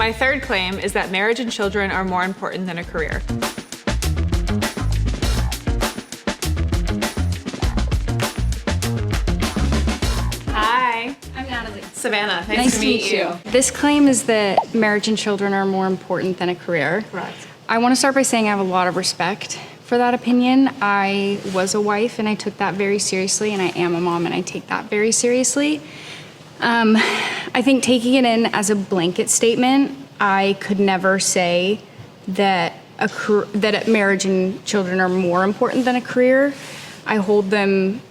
My third claim is that marriage and children are more important than a career. Hi. I'm Natalie. Savannah, nice to meet you. This claim is that marriage and children are more important than a career. Correct. I want to start by saying I have a lot of respect for that opinion. I was a wife and I took that very seriously, and I am a mom and I take that very seriously. I think taking it in as a blanket statement, I could never say that marriage and children are more important than a career. I hold them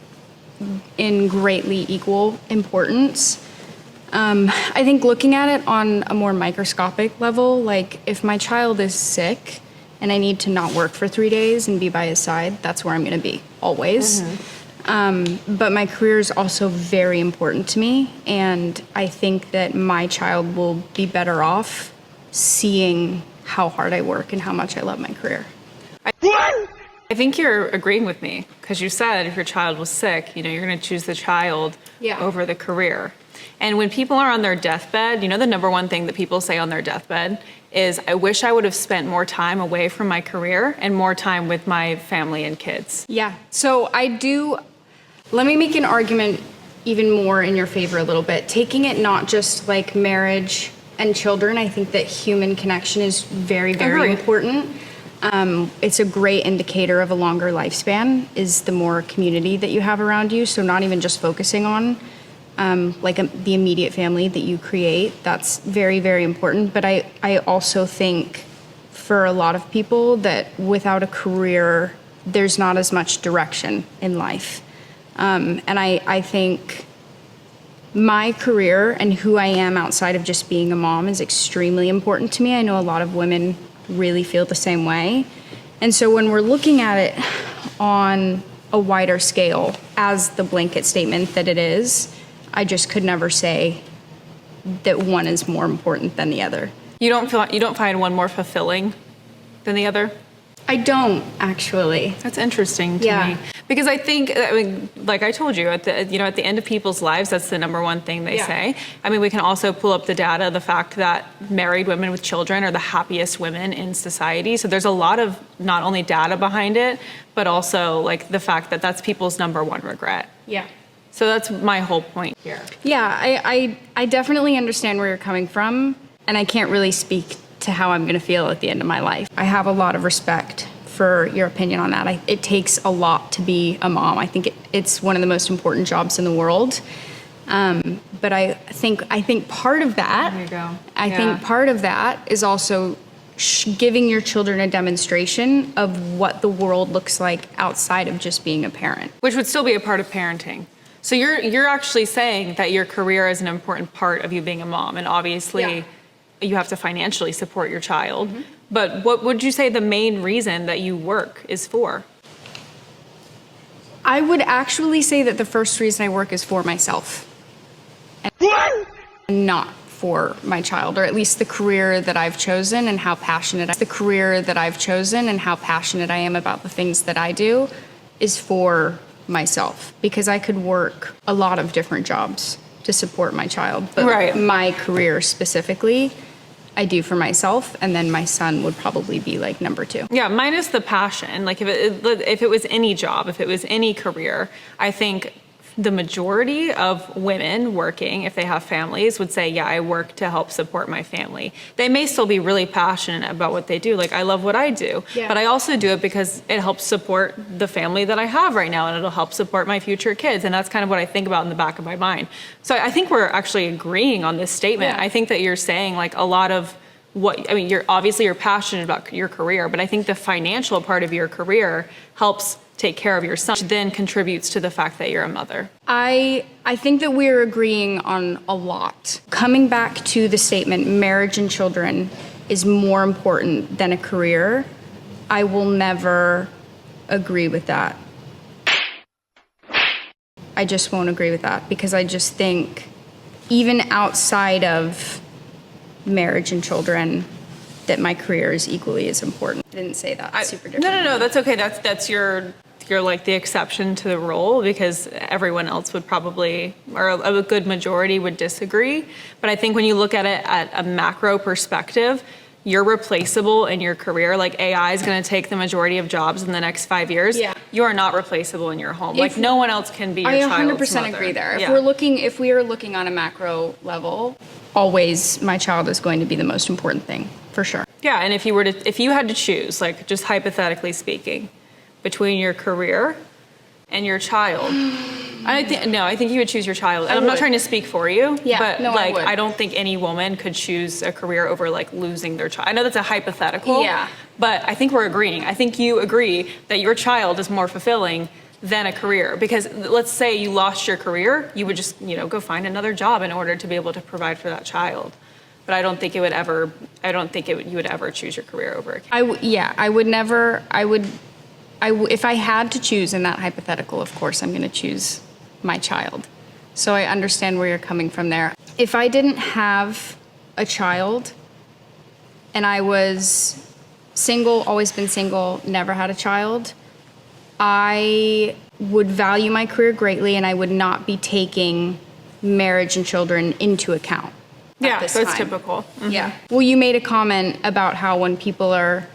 in greatly equal importance. I think looking at it on a more microscopic level, like if my child is sick and I need to not work for 3 days and be by his side, that's where I'm gonna be, always. But my career is also very important to me, and I think that my child will be better off seeing how hard I work and how much I love my career. I think you're agreeing with me, because you said if your child was sick, you're going to choose the child over the career. And when people are on their deathbed, the number one thing that people say on their deathbed is, I wish I would have spent more time away from my career and more time with my family and kids. Yeah, so let me make an argument even more in your favor a little bit. Taking it not just like marriage and children, I think that human connection is very, very important. It's a great indicator of a longer lifespan is the more community that you have around you. So not even just focusing on the immediate family that you create. That's very, very important. But I also think for a lot of people that without a career, there's not as much direction in life. And I think my career and who I am outside of just being a mom is extremely important to me. I know a lot of women really feel the same way. And so when we're looking at it on a wider scale as the blanket statement that it is, I just could never say that one is more important than the other. You don't find one more fulfilling than the other? I don't, actually. That's interesting to me. Because I think, like I told you, at the end of people's lives, that's the number one thing they say. We can also pull up the data, the fact that married women with children are the happiest women in society. So there's a lot of not only data behind it, but also like the fact that that's people's number one regret. Yeah. So that's my whole point here. Yeah, I definitely understand where you're coming from, and I can't really speak to how I'm gonna feel at the end of my life. I have a lot of respect for your opinion on that. It takes a lot to be a mom. I think it's one of the most important jobs in the world. But I think part of that, there you go. I think part of that is also giving your children a demonstration of what the world looks like outside of just being a parent. Which would still be a part of parenting. So you're actually saying that your career is an important part of you being a mom, and obviously you have to financially support your child. But what would you say the main reason that you work is for? I would actually say that the first reason I work is for myself. And not for my child, or at least the career that I've chosen and how passionate I am about the things that I do is for myself, because I could work a lot of different jobs to support my child, but my career specifically, I do for myself, and then my son would probably be like number two. Yeah, minus the passion. Like if it was any job, if it was any career, I think the majority of women working, if they have families, would say, yeah, I work to help support my family. They may still be really passionate about what they do. Like, I love what I do, but I also do it because it helps support the family that I have right now, and it'll help support my future kids. And that's kind of what I think about in the back of my mind. So I think we're actually agreeing on this statement. I think that you're saying like a lot of you're passionate about your career, but I think the financial part of your career helps take care of your son, which then contributes to the fact that you're a mother. I think that we're agreeing on a lot. Coming back to the statement, marriage and children is more important than a career, I will never agree with that. I just won't agree with that, because I just think even outside of marriage and children, that my career is equally as important. I didn't say that super different. No, that's okay. That's your you're like the exception to the rule because everyone else would probably, or a good majority would disagree. But I think when you look at it at a macro perspective, you're replaceable in your career. Like AI is going to take the majority of jobs in the next 5 years. Yeah. You are not replaceable in your home. Like no one else can be your I child's 100% mother. agree there. Yeah. If we are looking on a macro level, always my child is going to be the most important thing, for sure. Yeah, and if you had to choose, like just hypothetically speaking, between your career and your child, I think you would choose your child. And I'm not would. trying to speak for you, Yeah, but no, I like would. I don't think any woman could choose a career over like losing their child. I know that's a hypothetical, Yeah. but I think we're agreeing. I think you agree that your child is more fulfilling than a career, because let's say you lost your career, you would just, go find another job in order to be able to provide for that child. But I don't think you would ever choose your career over a kid. I would never, if I had to choose in that hypothetical, of course, I'm going to choose my child. So I understand where you're coming from there. If I didn't have a child and I was single, always been single, never had a child, I would value my career greatly and I would not be taking marriage and children into account. Yeah, this so it's time. typical. Mhm. Yeah. Well, you made a comment about how when people are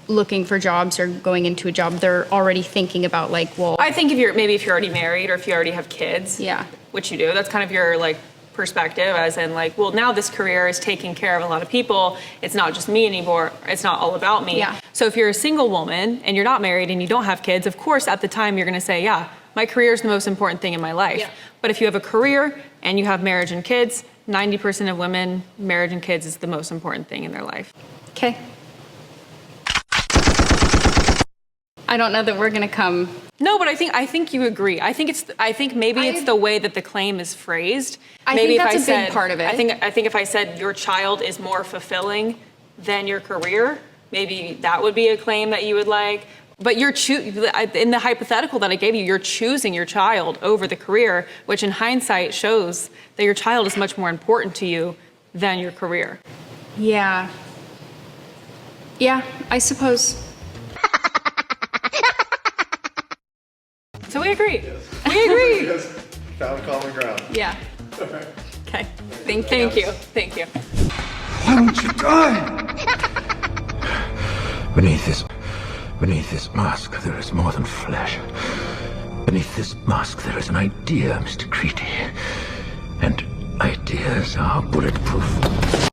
looking for jobs or going into a job, they're already thinking about like, well, I think if you're already married or if you already have kids, Yeah. which you do, that's kind of your like perspective, as in like, well, now this career is taking care of a lot of people. It's not just me anymore. It's not all about me. Yeah. So if you're a single woman and you're not married and you don't have kids, of course, at the time you're going to say, yeah, my career is the most important thing in my life. Yeah. But if you have a career and you have marriage and kids, 90% of women, marriage and kids is the most important thing in their life. okay. I don't know that we're going to come. No, but I think you agree. I think maybe it's the way that the claim is phrased. I Maybe think if that's a big part of it. I think if I said your child is more fulfilling than your career, maybe that would be a claim that you would like. But in the hypothetical that I gave you, you're choosing your child over the career, which in hindsight shows that your child is much more important to you than your career. Yeah. Yeah, I suppose. So we agree. We agree. Yes. Found common ground. Yeah. Okay. Thank you. Thank you. Why don't you die? Beneath this mask, there is more than flesh. Beneath this mask, there is an idea, Mr. Creedy. And ideas are bulletproof.